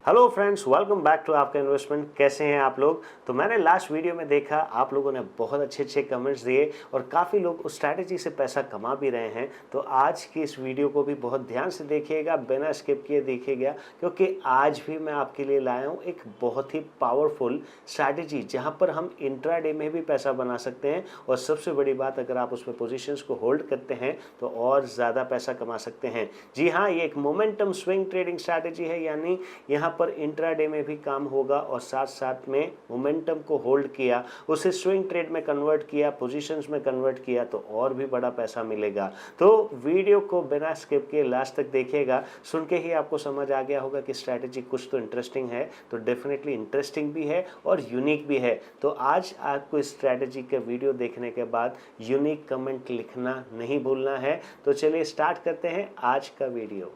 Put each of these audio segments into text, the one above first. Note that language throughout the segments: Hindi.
Hello friends, welcome back to आपका इन्वेस्टमेंट। कैसे हैं आप लोग? तो मैंने लास्ट वीडियो में देखा आप लोगों ने बहुत अच्छे कमेंट्स दिए और काफ़ी लोग उस स्ट्रैटेजी से पैसा कमा भी रहे हैं। तो आज की इस वीडियो को भी बहुत ध्यान से देखिएगा, बिना स्किप किए देखिएगा, क्योंकि आज भी मैं आपके लिए लाया हूँ एक बहुत ही पावरफुल स्ट्रैटेजी जहाँ पर हम इंट्राडे में भी पैसा बना सकते हैं। और सबसे बड़ी बात, अगर आप उसमें पोजिशंस को होल्ड करते हैं तो और ज़्यादा पैसा कमा सकते हैं। जी हाँ, ये एक मोमेंटम स्विंग ट्रेडिंग स्ट्रैटेजी है, यानी यहाँ पर इंट्राडे में भी काम होगा और साथ साथ में मोमेंटम को होल्ड किया, उसे स्विंग ट्रेड में कन्वर्ट किया, पोजीशंस में कन्वर्ट किया तो और भी बड़ा पैसा मिलेगा। तो वीडियो को बिना स्किप किए लास्ट तक देखिएगा। सुन के ही आपको समझ आ गया होगा कि स्ट्रैटेजी कुछ तो इंटरेस्टिंग है, तो डेफिनेटली इंटरेस्टिंग भी है और यूनिक भी है। तो आज आपको इस स्ट्रैटेजी के वीडियो देखने के बाद यूनिक कमेंट लिखना नहीं भूलना है। तो चलिए स्टार्ट करते हैं आज का वीडियो।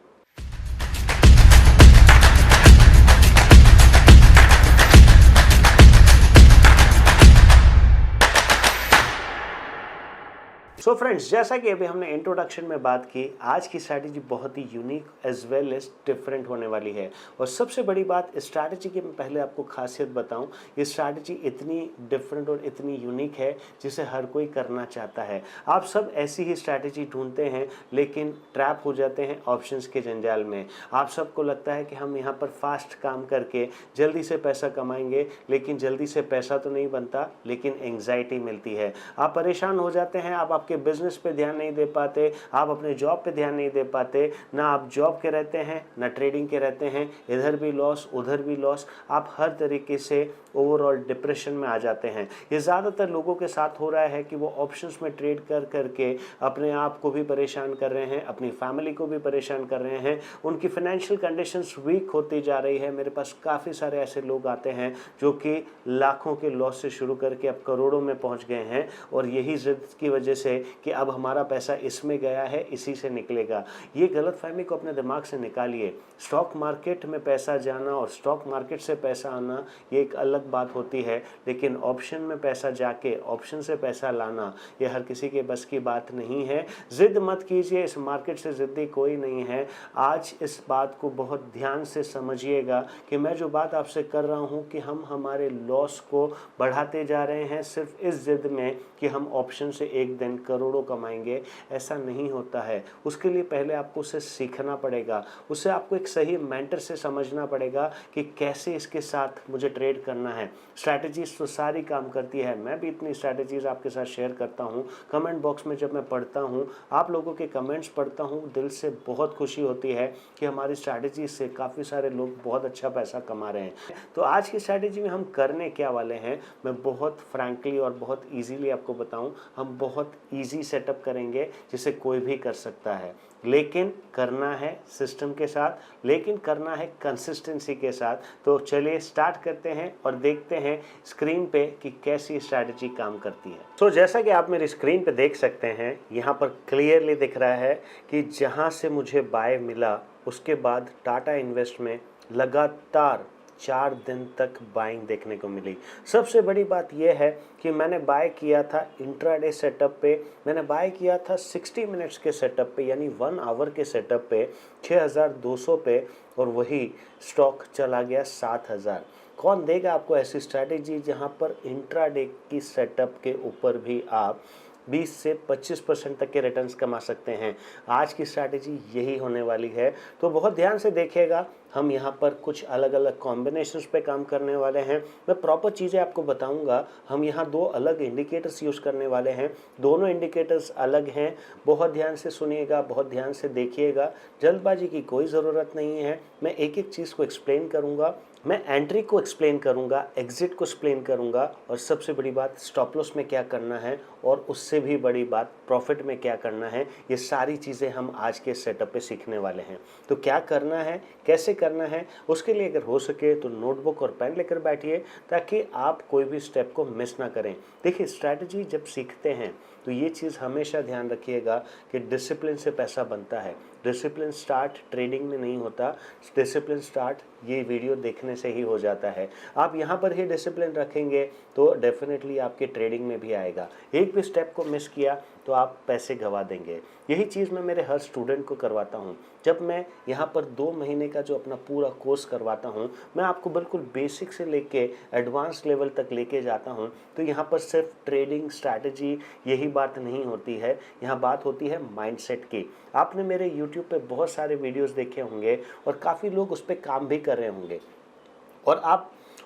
सो फ्रेंड्स, जैसा कि अभी हमने इंट्रोडक्शन में बात की, आज की स्ट्रैटेजी बहुत ही unique as well as different होने वाली है। और सबसे बड़ी बात, इस स्ट्रैटेजी की मैं पहले आपको खासियत बताऊं, ये स्ट्रैटेजी इतनी डिफरेंट और इतनी यूनिक है जिसे हर कोई करना चाहता है। आप सब ऐसी ही स्ट्रैटेजी ढूंढते हैं लेकिन ट्रैप हो जाते हैं ऑप्शंस के जंजाल में। आप सबको लगता है कि हम यहाँ पर फास्ट काम करके जल्दी से पैसा कमाएंगे, लेकिन जल्दी से पैसा तो नहीं बनता, लेकिन एंग्जाइटी मिलती है। आप परेशान हो जाते हैं, आप आपके बिजनेस पे ध्यान नहीं दे पाते, आप अपने जॉब पे ध्यान नहीं दे पाते, ना आप जॉब के रहते हैं ना ट्रेडिंग के रहते हैं, इधर भी लॉस उधर भी लॉस, आप हर तरीके से ओवरऑल डिप्रेशन में आ जाते हैं। ये ज़्यादातर लोगों के साथ हो रहा है कि वो ऑप्शंस में ट्रेड कर करके अपने आप को भी परेशान कर रहे हैं, अपनी फैमिली को भी परेशान कर रहे हैं, उनकी फाइनेंशियल कंडीशंस वीक होती जा रही है। मेरे पास काफ़ी सारे ऐसे लोग आते हैं जो कि लाखों के लॉस से शुरू करके अब करोड़ों में पहुंच गए हैं, और यही जिद की वजह से कि अब हमारा पैसा इसमें गया है, इसी से निकलेगा। ये गलतफहमी को अपने दिमाग से निकालिए। स्टॉक मार्केट में पैसा जाना और स्टॉक मार्केट से पैसा आना ये एक अलग बात होती है, लेकिन ऑप्शन में पैसा जाके ऑप्शन से पैसा लाना ये हर किसी के बस की बात नहीं है। जिद मत कीजिए, इस मार्केट से जिद्दी कोई नहीं है। आज इस बात को बहुत ध्यान से समझिएगा कि मैं जो बात आपसे कर रहा हूँ कि हम हमारे लॉस को बढ़ाते जा रहे हैं सिर्फ इस जिद में कि हम ऑप्शन से एक दिन करोड़ों कमाएंगे। ऐसा नहीं होता है। उसके लिए पहले आपको उसे सीखना पड़ेगा, उसे आपको एक सही मेंटर से समझना पड़ेगा कि कैसे इसके साथ मुझे ट्रेड करना है। स्ट्रैटेजीज तो सारी काम करती है, मैं भी इतनी स्ट्रैटेजीज आपके साथ शेयर करता हूँ। कमेंट बॉक्स में जब मैं पढ़ता हूँ, आप लोगों के कमेंट्स पढ़ता हूँ, दिल से बहुत खुशी होती है कि हमारी स्ट्रैटेजी से काफ़ी सारे लोग बहुत अच्छा पैसा कमा रहे हैं। तो आज की स्ट्रैटेजी में हम करने क्या वाले हैं, मैं बहुत फ्रैंकली और बहुत ईजीली आपको बताऊँ। हम बहुत ईजी सेटअप करेंगे जिसे कोई भी कर सकता है, लेकिन करना है सिस्टम के साथ, लेकिन करना है कंसिस्टेंसी के साथ। तो चलिए स्टार्ट करते हैं और देखते हैं स्क्रीन पे कि कैसी स्ट्रैटेजी काम करती है। तो जैसा कि आप मेरी स्क्रीन पे देख सकते हैं, यहाँ पर क्लियरली दिख रहा है कि जहाँ से मुझे बाय मिला उसके बाद टाटा इन्वेस्ट में लगातार 4 दिन तक बाइंग देखने को मिली। सबसे बड़ी बात यह है कि मैंने बाय किया था इंट्राडे सेटअप पे, मैंने बाय किया था 60 मिनट्स के सेटअप पे, यानी 1 आवर के सेटअप पे 6200 पे, और वही स्टॉक चला गया 7000। कौन देगा आपको ऐसी स्ट्रैटेजी जहां पर इंट्राडे की सेटअप के ऊपर भी आप 20 से 25% तक के रिटर्न्स कमा सकते हैं? आज की स्ट्रैटेजी यही होने वाली है। तो बहुत ध्यान से देखिएगा, हम यहाँ पर कुछ अलग अलग कॉम्बिनेशंस पे काम करने वाले हैं। मैं प्रॉपर चीज़ें आपको बताऊंगा। हम यहाँ 2 अलग इंडिकेटर्स यूज़ करने वाले हैं, दोनों इंडिकेटर्स अलग हैं। बहुत ध्यान से सुनिएगा, बहुत ध्यान से देखिएगा, जल्दबाजी की कोई ज़रूरत नहीं है। मैं एक एक चीज़ को एक्सप्लेन करूँगा, मैं एंट्री को एक्सप्लेन करूंगा, एग्जिट को एक्सप्लेन करूंगा, और सबसे बड़ी बात स्टॉप लॉस में क्या करना है, और उससे भी बड़ी बात प्रॉफिट में क्या करना है। ये सारी चीज़ें हम आज के सेटअप पे सीखने वाले हैं। तो क्या करना है, कैसे करना है, उसके लिए अगर हो सके तो नोटबुक और पेन लेकर बैठिए ताकि आप कोई भी स्टेप को मिस ना करें। देखिए, स्ट्रैटेजी जब सीखते हैं तो ये चीज़ हमेशा ध्यान रखिएगा कि डिसिप्लिन से पैसा बनता है। डिसिप्लिन स्टार्ट ट्रेडिंग में नहीं होता, डिसिप्लिन स्टार्ट ये वीडियो देखने से ही हो जाता है। आप यहाँ पर ही डिसिप्लिन रखेंगे तो डेफिनेटली आपके ट्रेडिंग में भी आएगा। एक भी स्टेप को मिस किया तो आप पैसे गंवा देंगे। यही चीज़ मैं मेरे हर स्टूडेंट को करवाता हूँ। जब मैं यहाँ पर 2 महीने का जो अपना पूरा कोर्स करवाता हूँ, मैं आपको बिल्कुल बेसिक से लेके एडवांस लेवल तक लेके जाता हूँ। तो यहाँ पर सिर्फ ट्रेडिंग स्ट्रैटेजी यही बात नहीं होती है, यहाँ बात होती है माइंडसेट की। आपने मेरे यूट्यूब पे बहुत सारे वीडियोस देखे होंगे और काफ़ी लोग उस पर काम भी कर रहे होंगे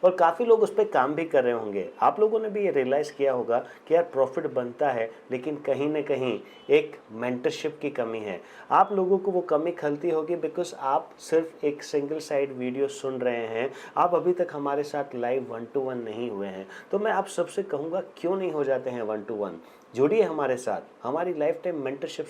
और काफ़ी लोग उस पर काम भी कर रहे होंगे। आप लोगों ने भी ये रियलाइज़ किया होगा कि यार प्रॉफिट बनता है, लेकिन कहीं ना कहीं एक मेंटरशिप की कमी है। आप लोगों को वो कमी खलती होगी बिकॉज आप सिर्फ एक सिंगल साइड वीडियो सुन रहे हैं। आप अभी तक हमारे साथ लाइव 1-to-1 नहीं हुए हैं। तो मैं आप सबसे कहूँगा, क्यों नहीं हो जाते हैं 1-to-1? जुड़िए हमारे साथ। हमारी लाइफ टाइम मेंटरशिप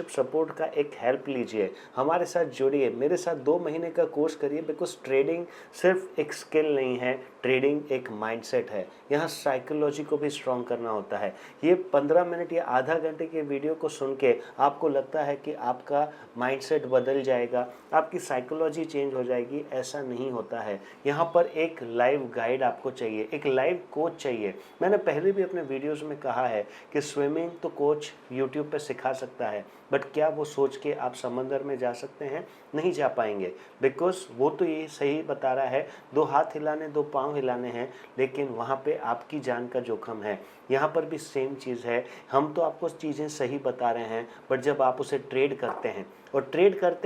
सपोर्ट का एक हेल्प लीजिए, हमारे साथ जुड़िए, मेरे साथ 2 महीने का कोर्स करिए। बिकॉज ट्रेडिंग सिर्फ एक स्किल नहीं है, ट्रेडिंग एक माइंडसेट है। यहाँ साइकोलॉजी को भी स्ट्रॉन्ग करना होता है। ये 15 मिनट या आधा घंटे के वीडियो को सुन के आपको लगता है कि आपका माइंडसेट बदल जाएगा, आपकी साइकोलॉजी चेंज हो जाएगी, ऐसा नहीं होता है। यहाँ पर एक लाइव गाइड आपको चाहिए, एक लाइव कोच चाहिए। मैंने पहले भी अपने वीडियोज़ में कहा है कि स्विमिंग तो कोच यूट्यूब पे सिखा सकता है, बट क्या वो सोच के आप समंदर में जा सकते हैं? नहीं जा पाएंगे। बिकॉज वो तो ये सही बता रहा है 2 हाथ हिलाने 2 पाँव हिलाने हैं, लेकिन वहाँ पे आपकी जान का जोखम है। यहाँ पर भी सेम चीज़ है। हम तो आपको चीज़ें सही बता रहे हैं, बट जब आप उसे ट्रेड करते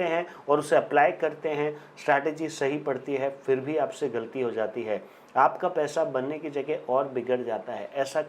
हैं और उसे अप्लाई करते हैं, स्ट्रैटेजी सही पड़ती है, फिर भी आपसे गलती हो जाती है। आपका पैसा बनने की जगह और बिगड़ जाता है। ऐसा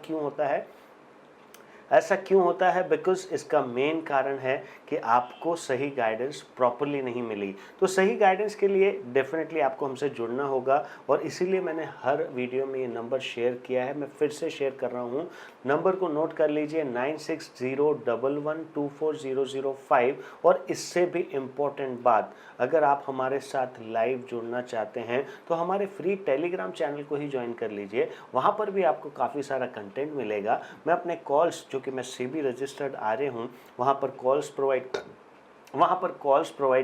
क्यों होता है? बिकॉज इसका मेन कारण है कि आपको सही गाइडेंस प्रॉपरली नहीं मिली। तो सही गाइडेंस के लिए डेफिनेटली आपको हमसे जुड़ना होगा, और इसीलिए मैंने हर वीडियो में ये नंबर शेयर किया है। मैं फिर से शेयर कर रहा हूँ, नंबर को नोट कर लीजिए 9601124005। और इससे भी इम्पोर्टेंट बात, अगर आप हमारे साथ लाइव जुड़ना चाहते हैं तो हमारे फ्री टेलीग्राम चैनल को ही ज्वाइन कर लीजिए। वहाँ पर भी आपको काफ़ी सारा कंटेंट मिलेगा। मैं अपने कॉल्स, जो कि मैं सेबी रजिस्टर्ड RA हूँ, वहाँ पर कॉल्स प्रोवाइड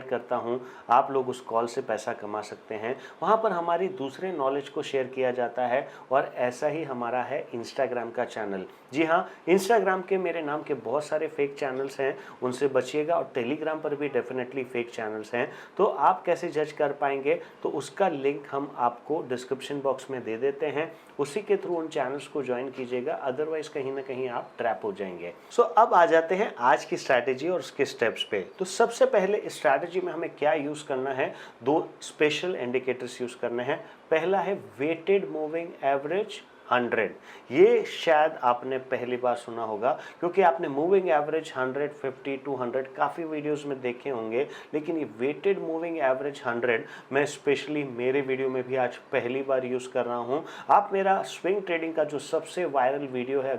करता हूँ। आप लोग उस कॉल से पैसा कमा सकते हैं। वहाँ पर हमारी दूसरे नॉलेज को शेयर किया जाता है। और ऐसा ही हमारा है इंस्टाग्राम का चैनल। जी हाँ, इंस्टाग्राम के मेरे नाम के बहुत सारे फेक चैनल्स हैं, उनसे बचिएगा। और टेलीग्राम पर भी डेफिनेटली फेक चैनल्स हैं। तो आप कैसे जज कर पाएंगे? तो उसका लिंक हम आपको डिस्क्रिप्शन बॉक्स में दे देते हैं, उसी के थ्रू उन चैनल्स को ज्वाइन कीजिएगा। अदरवाइज कहीं ना कहीं आप ट्रैप हो जाएंगे। सो अब आ जाते हैं आज की स्ट्रैटेजी और उसके स्टेप्स पे। तो सबसे पहले इस स्ट्रैटेजी में हमें क्या यूज़ करना है? 2 स्पेशल इंडिकेटर्स यूज़ करने हैं। पहला है वेटेड मूविंग एवरेज 100। ये शायद आपने पहली बार सुना होगा, क्योंकि आपने मूविंग एवरेज 100, 50, 200 काफ़ी वीडियोस में देखे होंगे, लेकिन ये वेटेड मूविंग एवरेज 100 मैं स्पेशली मेरे वीडियो में भी आज पहली बार यूज़ कर रहा हूँ। आप मेरा स्विंग ट्रेडिंग का जो सबसे वायरल वीडियो है,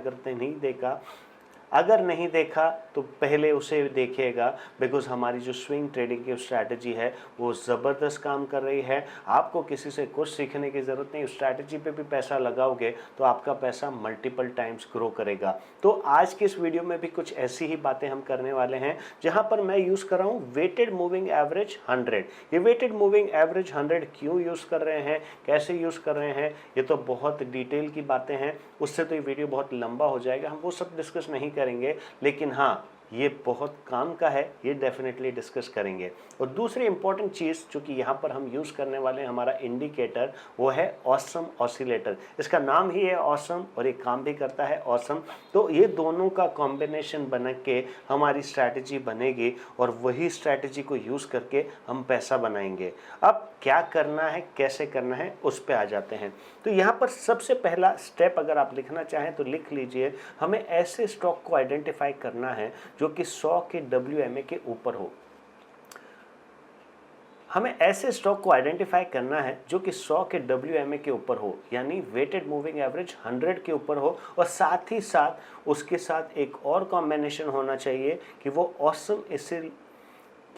अगर नहीं देखा तो पहले उसे देखिएगा। बिकॉज हमारी जो स्विंग ट्रेडिंग की स्ट्रैटेजी है वो ज़बरदस्त काम कर रही है। आपको किसी से कुछ सीखने की ज़रूरत नहीं, स्ट्रैटेजी पे भी पैसा लगाओगे तो आपका पैसा मल्टीपल टाइम्स ग्रो करेगा। तो आज के इस वीडियो में भी कुछ ऐसी ही बातें हम करने वाले हैं, जहां पर मैं यूज़ कर रहा हूँ वेटेड मूविंग एवरेज 100। ये वेटेड मूविंग एवरेज 100 क्यों यूज़ कर रहे हैं, कैसे यूज़ कर रहे हैं, ये तो बहुत डिटेल की बातें हैं। उससे तो ये वीडियो बहुत लंबा हो जाएगा, हम वो सब डिस्कस नहीं करेंगे। लेकिन हाँ, ये बहुत काम का है, ये डेफिनेटली डिस्कस करेंगे। और दूसरी इंपॉर्टेंट चीज़ जो कि यहाँ पर हम यूज़ करने वाले हैं, हमारा इंडिकेटर, वो है ऑसम ऑसिलेटर। इसका नाम ही है ऑसम और ये काम भी करता है ऑसम। तो ये दोनों का कॉम्बिनेशन बन के हमारी स्ट्रैटेजी बनेगी, और वही स्ट्रैटेजी को यूज़ करके हम पैसा बनाएंगे। अब क्या करना है, कैसे करना है, उस पर आ जाते हैं। तो यहाँ पर सबसे पहला स्टेप अगर आप लिखना चाहें तो लिख लीजिए। हमें ऐसे स्टॉक को आइडेंटिफाई करना है जो कि 100 के WMA के ऊपर हो। हमें ऐसे स्टॉक को आइडेंटिफाई करना है जो कि 100 के WMA के ऊपर हो, यानी वेटेड मूविंग एवरेज 100 के ऊपर हो। और साथ ही साथ उसके साथ एक और कॉम्बिनेशन होना चाहिए कि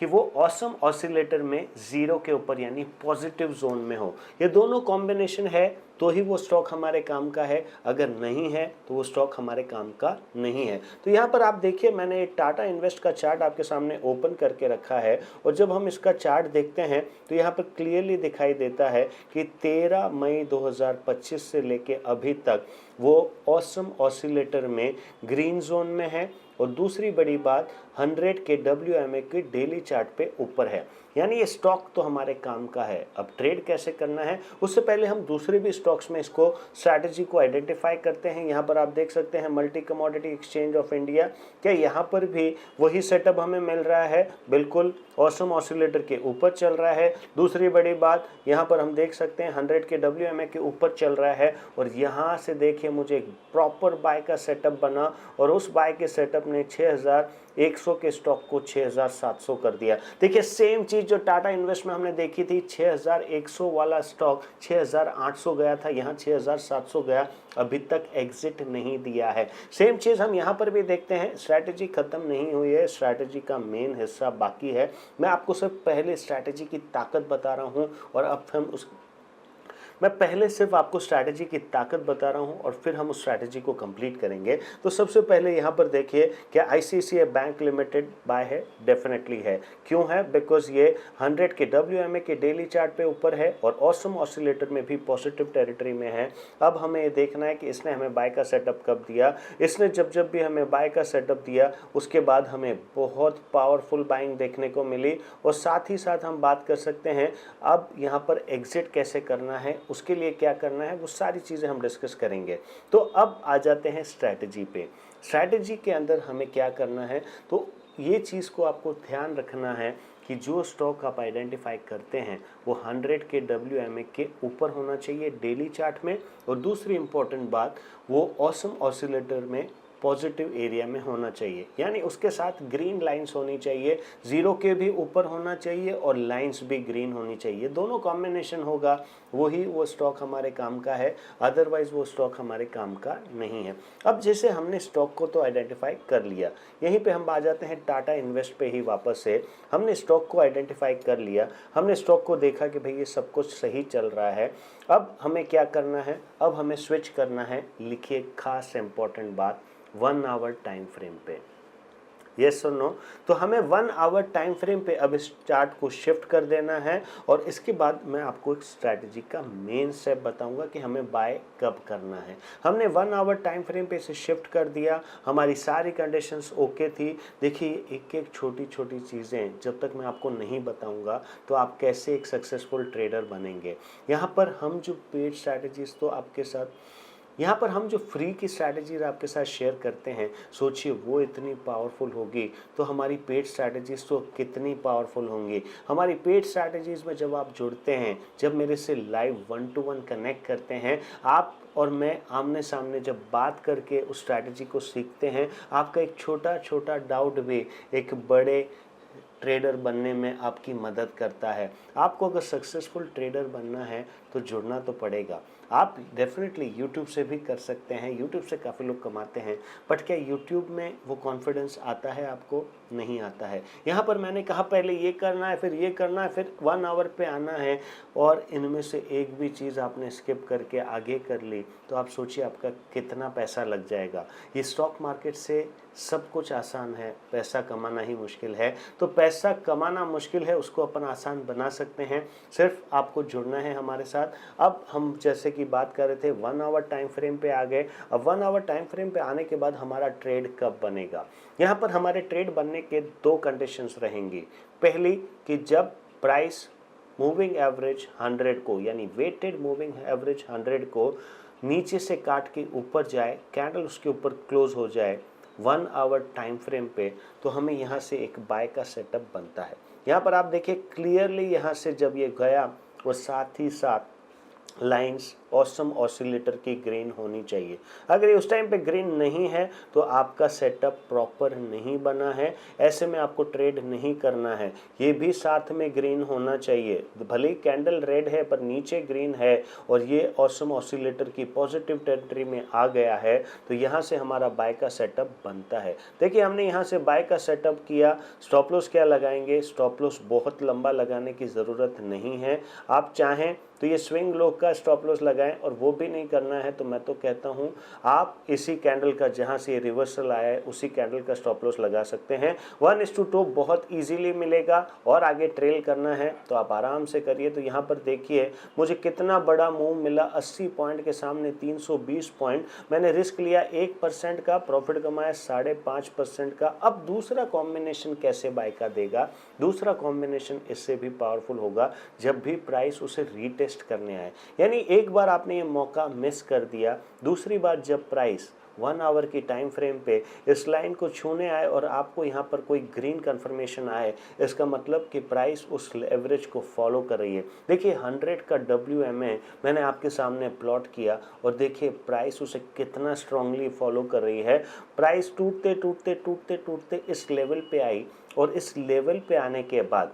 वो ऑसम ऑसिलेटर में 0 के ऊपर यानी पॉजिटिव जोन में हो। ये दोनों कॉम्बिनेशन है तो ही वो स्टॉक हमारे काम का है, अगर नहीं है तो वो स्टॉक हमारे काम का नहीं है। तो यहाँ पर आप देखिए मैंने एक टाटा इन्वेस्ट का चार्ट आपके सामने ओपन करके रखा है और जब हम इसका चार्ट देखते हैं तो यहाँ पर क्लियरली दिखाई देता है कि 13 मई 2025 से लेके अभी तक वो ऑसम ऑसिलेटर में ग्रीन जोन में है और दूसरी बड़ी बात 100 के WMA के डेली चार्ट पे ऊपर है, यानी ये स्टॉक तो हमारे काम का है। अब ट्रेड कैसे करना है उससे पहले हम दूसरे भी स्टॉक्स में इसको स्ट्रैटेजी को आइडेंटिफाई करते हैं। यहाँ पर आप देख सकते हैं multi commodity exchange of India, क्या यहाँ पर भी वही सेटअप हमें मिल रहा है? बिल्कुल ऑसम ऑसिलेटर के ऊपर चल रहा है। दूसरी बड़ी बात यहाँ पर हम देख सकते हैं 100 के WMA के ऊपर चल रहा है और यहाँ से देखिए मुझे एक प्रॉपर बाय का सेटअप बना और उस बाय के सेटअप ने 6100 के स्टॉक को 6700 कर दिया। देखिए सेम चीज जो टाटा इन्वेस्ट में हमने देखी थी, 6100 वाला स्टॉक 6800 गया था, यहाँ 6700 गया, अभी तक एग्जिट नहीं दिया है। सेम चीज हम यहाँ पर भी देखते हैं, स्ट्रैटेजी खत्म नहीं हुई है, स्ट्रैटेजी का मेन हिस्सा बाकी है। मैं आपको सिर्फ पहले स्ट्रैटेजी की ताकत बता रहा हूँ और अब हम मैं पहले सिर्फ आपको स्ट्रैटेजी की ताकत बता रहा हूं और फिर हम उस स्ट्रैटेजी को कंप्लीट करेंगे। तो सबसे पहले यहां पर देखिए क्या ICICI बैंक लिमिटेड बाय है? डेफिनेटली है। क्यों है? बिकॉज ये 100 के WMA के डेली चार्ट पे ऊपर है और ऑसम ऑसिलेटर में भी पॉजिटिव टेरिटरी में है। अब हमें ये देखना है कि इसने हमें बाय का सेटअप कब दिया। इसने जब भी हमें बाय का सेटअप दिया उसके बाद हमें बहुत पावरफुल बाइंग देखने को मिली और साथ ही साथ हम बात कर सकते हैं अब यहाँ पर एग्जिट कैसे करना है, उसके लिए क्या करना है, वो सारी चीज़ें हम डिस्कस करेंगे। तो अब आ जाते हैं स्ट्रैटेजी पे। स्ट्रैटेजी के अंदर हमें क्या करना है, तो ये चीज़ को आपको ध्यान रखना है कि जो स्टॉक आप आइडेंटिफाई करते हैं वो 100 के WMA के ऊपर होना चाहिए डेली चार्ट में और दूसरी इंपॉर्टेंट बात वो ऑसम ऑसिलेटर में पॉजिटिव एरिया में होना चाहिए, यानी उसके साथ ग्रीन लाइंस होनी चाहिए, जीरो के भी ऊपर होना चाहिए और लाइंस भी ग्रीन होनी चाहिए। दोनों कॉम्बिनेशन होगा वही वो स्टॉक हमारे काम का है, अदरवाइज वो स्टॉक हमारे काम का नहीं है। अब जैसे हमने स्टॉक को तो आइडेंटिफाई कर लिया, यहीं पे हम आ जाते हैं टाटा इन्वेस्ट पे ही वापस से। हमने स्टॉक को आइडेंटिफाई कर लिया, हमने स्टॉक को देखा कि भाई ये सब कुछ सही चल रहा है। अब हमें क्या करना है, अब हमें स्विच करना है। लिखिए खास इंपॉर्टेंट बात, 1 आवर टाइम फ्रेम पे, यस और नो। तो हमें 1 आवर टाइम फ्रेम पे अब इस चार्ट को शिफ्ट कर देना है और इसके बाद मैं आपको एक स्ट्रैटेजी का मेन स्टेप बताऊंगा कि हमें बाय कब करना है। हमने 1 आवर टाइम फ्रेम पे इसे शिफ्ट कर दिया, हमारी सारी कंडीशंस ओके थी। देखिए एक एक छोटी छोटी चीज़ें जब तक मैं आपको नहीं बताऊंगा तो आप कैसे एक सक्सेसफुल ट्रेडर बनेंगे। यहाँ पर हम जो पेड स्ट्रैटेजीज तो आपके साथ, यहाँ पर हम जो फ्री की स्ट्रैटेजीज आपके साथ शेयर करते हैं, सोचिए वो इतनी पावरफुल होगी तो हमारी पेड स्ट्रैटेजीज तो कितनी पावरफुल होंगी। हमारी पेड स्ट्रैटेजीज में जब आप जुड़ते हैं, जब मेरे से लाइव 1 to 1 कनेक्ट करते हैं, आप और मैं आमने सामने जब बात करके उस स्ट्रैटेजी को सीखते हैं, आपका एक छोटा छोटा डाउट भी एक बड़े ट्रेडर बनने में आपकी मदद करता है। आपको अगर सक्सेसफुल ट्रेडर बनना है तो जुड़ना तो पड़ेगा। आप डेफिनेटली यूट्यूब से भी कर सकते हैं, यूट्यूब से काफ़ी लोग कमाते हैं, बट क्या यूट्यूब में वो कॉन्फिडेंस आता है आपको? नहीं आता है। यहाँ पर मैंने कहा पहले ये करना है, फिर ये करना है, फिर 1 आवर पे आना है और इनमें से एक भी चीज़ आपने स्किप करके आगे कर ली तो आप सोचिए आपका कितना पैसा लग जाएगा। ये स्टॉक मार्केट से सब कुछ आसान है, पैसा कमाना ही मुश्किल है। तो पैसा कमाना मुश्किल है, उसको अपन आसान बना सकते हैं, सिर्फ आपको जुड़ना है हमारे साथ। अब हम जैसे कि बात कर रहे थे 1 आवर टाइम फ्रेम पे आ गए। अब 1 आवर टाइम फ्रेम पे आने के बाद हमारा ट्रेड कब बनेगा? यहाँ पर हमारे ट्रेड बनने के 2 कंडीशंस रहेंगी। पहली कि जब प्राइस मूविंग एवरेज 100 को, यानी वेटेड मूविंग एवरेज 100 को नीचे से काट के ऊपर जाए, कैंडल उसके ऊपर क्लोज हो जाए 1 आवर टाइम फ्रेम पे, तो हमें यहाँ से एक बाय का सेटअप बनता है। यहाँ पर आप देखिए क्लियरली, यहाँ से जब ये गया और साथ ही साथ लाइंस ऑसम ऑसिलेटर की ग्रीन होनी चाहिए। अगर ये उस टाइम पे ग्रीन नहीं है तो आपका सेटअप प्रॉपर नहीं बना है, ऐसे में आपको ट्रेड नहीं करना है। ये भी साथ में ग्रीन होना चाहिए, भले ही कैंडल रेड है पर नीचे ग्रीन है और ये ऑसम ऑसिलेटर की पॉजिटिव टेरिटरी में आ गया है, तो यहाँ से हमारा बाय का सेटअप बनता है। देखिए हमने यहाँ से बाय का सेटअप किया। स्टॉप लॉस क्या लगाएंगे? स्टॉप लॉस बहुत लंबा लगाने की ज़रूरत नहीं है। आप चाहें तो ये स्विंग लो का स्टॉप लॉस लगा लगाएं और वो भी नहीं करना है तो मैं तो कहता हूँ आप इसी कैंडल का जहाँ से रिवर्सल आया है उसी कैंडल का स्टॉप लॉस लगा सकते हैं। 1:2 बहुत इजीली मिलेगा और आगे ट्रेल करना है तो आप आराम से करिए। तो यहाँ पर देखिए मुझे कितना बड़ा मूव मिला, 80 पॉइंट के सामने 320 पॉइंट। मैंने रिस्क लिया 1% का, प्रॉफिट कमाया 5.5% का। अब दूसरा कॉम्बिनेशन कैसे बाय का देगा, दूसरा कॉम्बिनेशन इससे भी पावरफुल होगा जब भी प्राइस उसे रीटेस्ट करने आए। यानी एक बार आपने ये मौका मिस कर दिया, दूसरी बार जब प्राइस 1 आवर की टाइम फ्रेम पे इस लाइन को छूने आए और आपको यहाँ पर कोई ग्रीन कंफर्मेशन आए, इसका मतलब कि प्राइस उस एवरेज को फॉलो कर रही है। देखिए 100 का WMA मैंने आपके सामने प्लॉट किया और देखिए प्राइस उसे कितना स्ट्रांगली फॉलो कर रही है। प्राइस टूटते टूटते टूटते टूटते इस लेवल पे आई और इस लेवल पे आने के बाद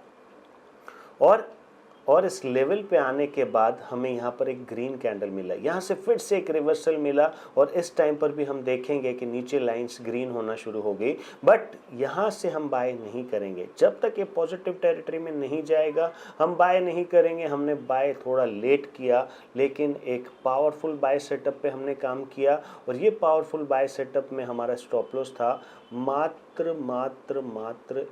और इस लेवल पे आने के बाद हमें यहाँ पर एक ग्रीन कैंडल मिला, यहाँ से फिर से एक रिवर्सल मिला और इस टाइम पर भी हम देखेंगे कि नीचे लाइंस ग्रीन होना शुरू हो गई। बट यहाँ से हम बाय नहीं करेंगे जब तक ये पॉजिटिव टेरिटरी में नहीं जाएगा, हम बाय नहीं करेंगे। हमने बाय थोड़ा लेट किया लेकिन एक पावरफुल बाय सेटअप पे हमने काम किया और ये पावरफुल बाय सेटअप में हमारा स्टॉप लॉस था मात्र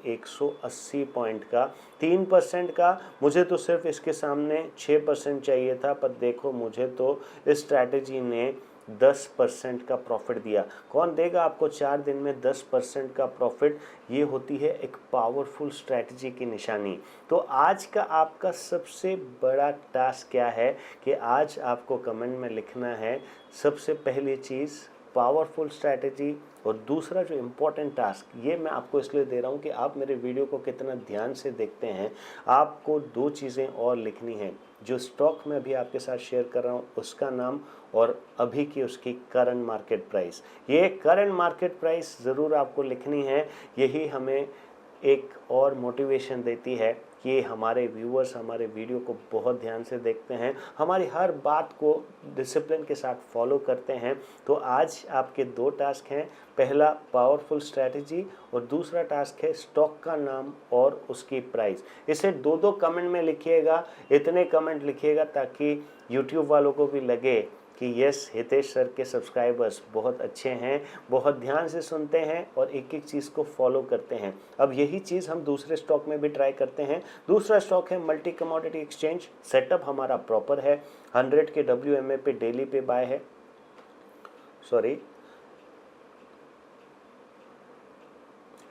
180 पॉइंट का, 3% का। मुझे तो सिर्फ इसके सामने 6% चाहिए था, पर देखो मुझे तो इस स्ट्रैटेजी ने 10% का प्रॉफिट दिया। कौन देगा आपको 4 दिन में 10% का प्रॉफिट? ये होती है एक पावरफुल स्ट्रैटेजी की निशानी। तो आज का आपका सबसे बड़ा टास्क क्या है कि आज आपको कमेंट में लिखना है सबसे पहली चीज़ पावरफुल स्ट्रैटेजी, और दूसरा जो इम्पोर्टेंट टास्क ये मैं आपको इसलिए दे रहा हूँ कि आप मेरे वीडियो को कितना ध्यान से देखते हैं। आपको 2 चीज़ें और लिखनी हैं। जो स्टॉक मैं अभी आपके साथ शेयर कर रहा हूँ उसका नाम और अभी की उसकी करंट मार्केट प्राइस। ये करंट मार्केट प्राइस ज़रूर आपको लिखनी है। यही हमें एक और मोटिवेशन देती है कि हमारे व्यूअर्स हमारे वीडियो को बहुत ध्यान से देखते हैं, हमारी हर बात को डिसिप्लिन के साथ फॉलो करते हैं। तो आज आपके 2 टास्क हैं, पहला पावरफुल स्ट्रैटेजी और दूसरा टास्क है स्टॉक का नाम और उसकी प्राइस। इसे 2-2 कमेंट में लिखिएगा, इतने कमेंट लिखिएगा ताकि यूट्यूब वालों को भी लगे कि यस हितेश सर के सब्सक्राइबर्स बहुत अच्छे हैं, बहुत ध्यान से सुनते हैं और एक एक चीज़ को फॉलो करते हैं। अब यही चीज़ हम दूसरे स्टॉक में भी ट्राई करते हैं। दूसरा स्टॉक है मल्टी कमोडिटी एक्सचेंज। सेटअप हमारा प्रॉपर है, 100 के WMA पे डेली पे बाय है,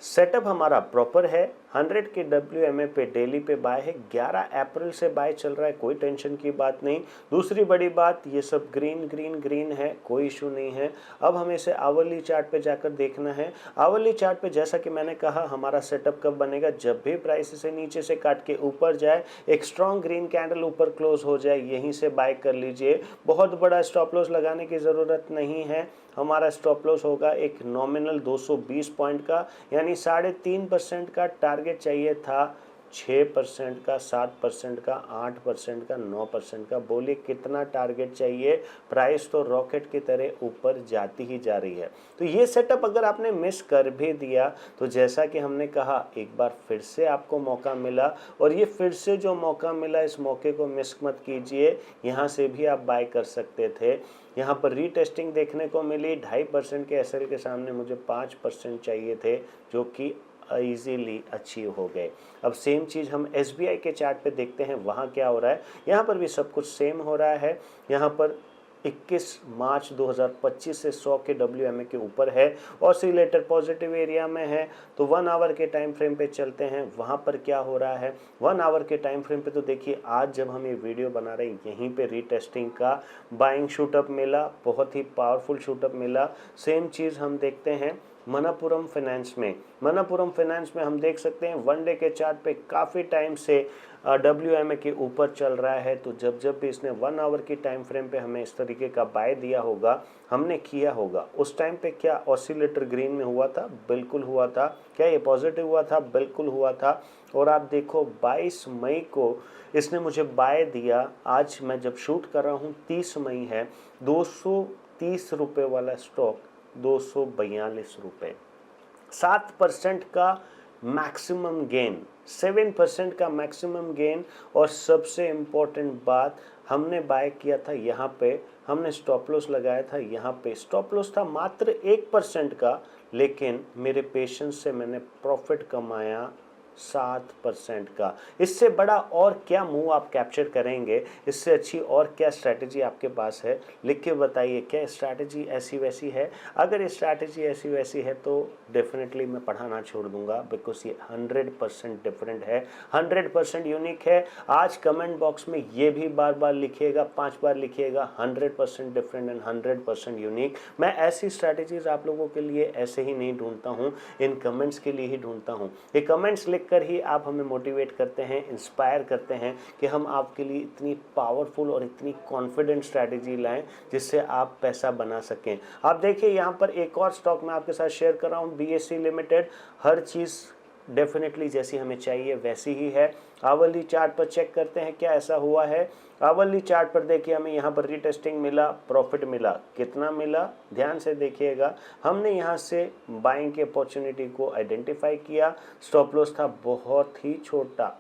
सेटअप हमारा प्रॉपर है, 100 के WMA पे डेली पे बाय है। 11 अप्रैल से बाय चल रहा है, कोई टेंशन की बात नहीं। दूसरी बड़ी बात, ये सब ग्रीन ग्रीन ग्रीन है, कोई इशू नहीं है। अब हमें इसे आवरली चार्ट पे जाकर देखना है। आवरली चार्ट पे जैसा कि मैंने कहा हमारा सेटअप कब बनेगा, जब भी प्राइस इसे नीचे से काट के ऊपर जाए, एक स्ट्रॉन्ग ग्रीन कैंडल ऊपर क्लोज हो जाए, यहीं से बाय कर लीजिए। बहुत बड़ा स्टॉप लॉस लगाने की ज़रूरत नहीं है। हमारा स्टॉप लॉस होगा एक नॉमिनल 220 पॉइंट का, यानी 3.5% का टारगेट चाहिए था, 6% का, 7% का, 8% का, 9% का। बोलिए कितना टारगेट चाहिए? प्राइस तो रॉकेट की तरह ऊपर जाती ही जा रही है। तो ये सेटअप अगर आपने मिस कर भी दिया तो जैसा कि हमने कहा एक बार फिर से आपको मौका मिला और ये फिर से जो मौका मिला इस मौके को मिस मत कीजिए। यहाँ से भी आप बाय कर सकते थे। यहाँ पर रीटेस्टिंग देखने को मिली, 2.5% के SL के सामने मुझे 5% चाहिए थे जो कि ईजीली अचीव हो गए। अब सेम चीज़ हम SBI के चार्ट पे देखते हैं, वहाँ क्या हो रहा है। यहाँ पर भी सब कुछ सेम हो रहा है। यहाँ पर 21 मार्च 2025 से 100 के WMA के ऊपर है, ऑसिलेटर पॉजिटिव एरिया में है। तो 1 आवर के टाइम फ्रेम पे चलते हैं, वहाँ पर क्या हो रहा है। 1 आवर के टाइम फ्रेम पे तो देखिए आज जब हम ये वीडियो बना रहे हैं यहीं पे रीटेस्टिंग का बाइंग शूटअप मिला, बहुत ही पावरफुल शूटअप मिला। सेम चीज़ हम देखते हैं मणप्पुरम फाइनेंस में हम देख सकते हैं 1 डे के चार्ट पे काफ़ी टाइम से WMA के ऊपर चल रहा है। तो जब भी इसने 1 आवर की टाइम फ्रेम पे हमें इस तरीके का बाय दिया होगा, हमने किया होगा, उस टाइम पे क्या ऑसिलेटर ग्रीन में हुआ था? बिल्कुल हुआ था। क्या ये पॉजिटिव हुआ था? बिल्कुल हुआ था। और आप देखो 22 मई को इसने मुझे बाय दिया, आज मैं जब शूट कर रहा हूँ 30 मई है, 230 रुपये वाला स्टॉक 242 रुपये, 7% का मैक्सिमम गेन, 7% का मैक्सिमम गेन। और सबसे इम्पोर्टेंट बात, हमने बाय किया था यहाँ पे, हमने स्टॉप लॉस लगाया था यहाँ पे, स्टॉप लॉस था मात्र 1% का, लेकिन मेरे पेशेंस से मैंने प्रॉफिट कमाया 7% का। इससे बड़ा और क्या मूव आप कैप्चर करेंगे, इससे अच्छी और क्या स्ट्रैटेजी आपके पास है, लिख के बताइए। क्या स्ट्रैटेजी ऐसी वैसी है? अगर ये स्ट्रैटेजी ऐसी वैसी है तो डेफिनेटली मैं पढ़ाना छोड़ दूंगा, बिकॉज ये 100% डिफरेंट है, 100% यूनिक है। आज कमेंट बॉक्स में ये भी बार बार लिखिएगा, 5 बार लिखिएगा, 100% डिफरेंट एंड 100% यूनिक। मैं ऐसी स्ट्रैटेजीज आप लोगों के लिए ऐसे ही नहीं ढूंढता हूँ, इन कमेंट्स के लिए ही ढूंढता हूँ। ये कमेंट्स कर ही आप हमें मोटिवेट करते हैं, इंस्पायर करते हैं कि हम आपके लिए इतनी पावरफुल और इतनी कॉन्फिडेंट स्ट्रैटेजी लाएं जिससे आप पैसा बना सकें। आप देखिए यहाँ पर एक और स्टॉक मैं आपके साथ शेयर कर रहा हूँ, BSE लिमिटेड। हर चीज़ डेफिनेटली जैसी हमें चाहिए वैसी ही है। आवली चार्ट पर चेक करते हैं क्या ऐसा हुआ है। आवली चार्ट पर देखिए हमें यहाँ पर रीटेस्टिंग मिला, प्रॉफिट मिला, कितना मिला ध्यान से देखिएगा। हमने यहाँ से बाइंग की अपॉर्चुनिटी को आइडेंटिफाई किया। स्टॉप लॉस था बहुत ही छोटा,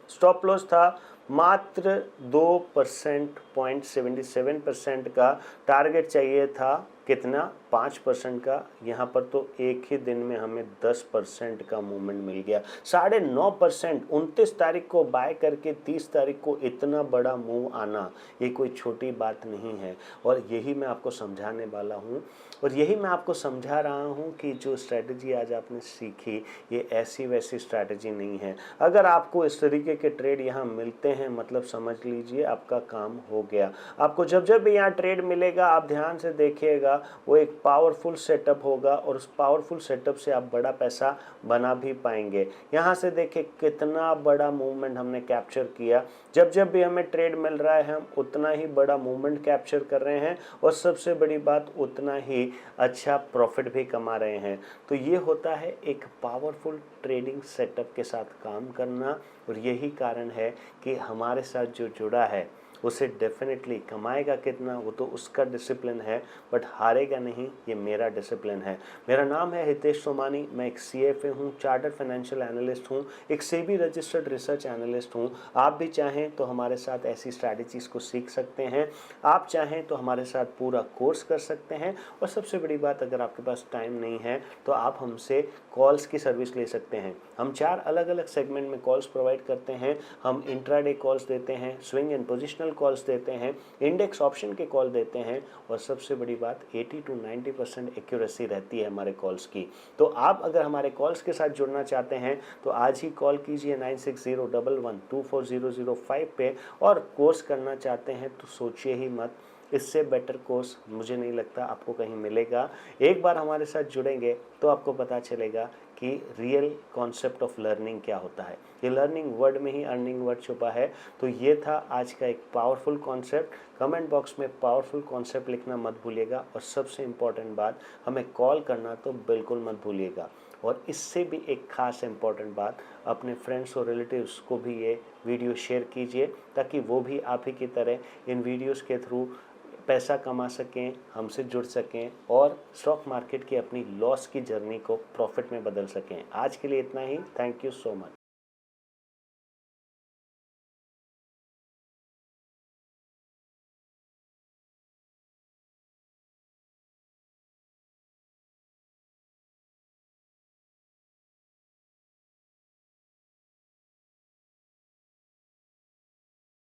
स्टॉप लॉस था मात्र 2%, 0.77% का। टारगेट चाहिए था कितना, 5% का। यहाँ पर तो एक ही दिन में हमें 10% का मूवमेंट मिल गया, 9.5%। 29 तारीख को बाय करके 30 तारीख को इतना बड़ा मूव आना, ये कोई छोटी बात नहीं है। और यही मैं आपको समझाने वाला हूँ, और यही मैं आपको समझा रहा हूँ कि जो स्ट्रैटेजी आज आपने सीखी ये ऐसी वैसी स्ट्रैटेजी नहीं है। अगर आपको इस तरीके के ट्रेड यहाँ मिलते हैं, मतलब समझ लीजिए आपका काम हो गया। आपको जब जब भी यहाँ ट्रेड मिलेगा आप ध्यान से देखिएगा, वो एक पावरफुल सेटअप होगा, और उस पावरफुल सेटअप से आप बड़ा पैसा बना भी पाएंगे। यहाँ से देखिए कितना बड़ा मूवमेंट हमने कैप्चर किया। जब जब भी हमें ट्रेड मिल रहा है हम उतना ही बड़ा मूवमेंट कैप्चर कर रहे हैं, और सबसे बड़ी बात उतना ही अच्छा प्रॉफिट भी कमा रहे हैं। तो ये होता है एक पावरफुल ट्रेडिंग सेटअप के साथ काम करना, और यही कारण है कि हमारे साथ जो जुड़ा है उसे डेफिनेटली कमाएगा कितना वो तो उसका डिसिप्लिन है, बट हारेगा नहीं, ये मेरा डिसिप्लिन है। मेरा नाम है हितेश सोमानी, मैं एक CFA हूँ, चार्टर्ड फाइनेंशियल एनालिस्ट हूँ, एक SEBI रजिस्टर्ड रिसर्च एनालिस्ट हूँ। आप भी चाहें तो हमारे साथ ऐसी स्ट्रैटेजीज़ को सीख सकते हैं, आप चाहें तो हमारे साथ पूरा कोर्स कर सकते हैं, और सबसे बड़ी बात अगर आपके पास टाइम नहीं है तो आप हमसे कॉल्स की सर्विस ले सकते हैं। हम 4 अलग अलग सेगमेंट में कॉल्स प्रोवाइड करते हैं। हम इंट्राडे कॉल्स देते हैं, स्विंग एंड पोजिशनल कॉल्स देते हैं, इंडेक्स ऑप्शन के कॉल देते हैं, और सबसे बड़ी बात 80 to 90% एक्यूरेसी रहती है हमारे कॉल्स की। तो आप अगर हमारे कॉल्स के साथ जुड़ना चाहते हैं तो आज ही कॉल कीजिए 9601124005 पे, और कोर्स करना चाहते हैं तो सोचिए ही मत, इससे बेटर कोर्स मुझे नहीं लगता आपको कहीं मिलेगा। एक बार हमारे साथ जुड़ेंगे तो आपको पता चलेगा कि रियल कॉन्सेप्ट ऑफ लर्निंग क्या होता है। ये लर्निंग वर्ड में ही अर्निंग वर्ड छुपा है। तो ये था आज का एक पावरफुल कॉन्सेप्ट। कमेंट बॉक्स में पावरफुल कॉन्सेप्ट लिखना मत भूलिएगा, और सबसे इम्पॉर्टेंट बात, हमें कॉल करना तो बिल्कुल मत भूलिएगा। और इससे भी एक खास इम्पॉर्टेंट बात, अपने फ्रेंड्स और रिलेटिव्स को भी ये वीडियो शेयर कीजिए, ताकि वो भी आप ही की तरह इन वीडियोस के थ्रू पैसा कमा सकें, हमसे जुड़ सकें, और स्टॉक मार्केट की अपनी लॉस की जर्नी को प्रॉफिट में बदल सकें। आज के लिए इतना ही। Thank you so much.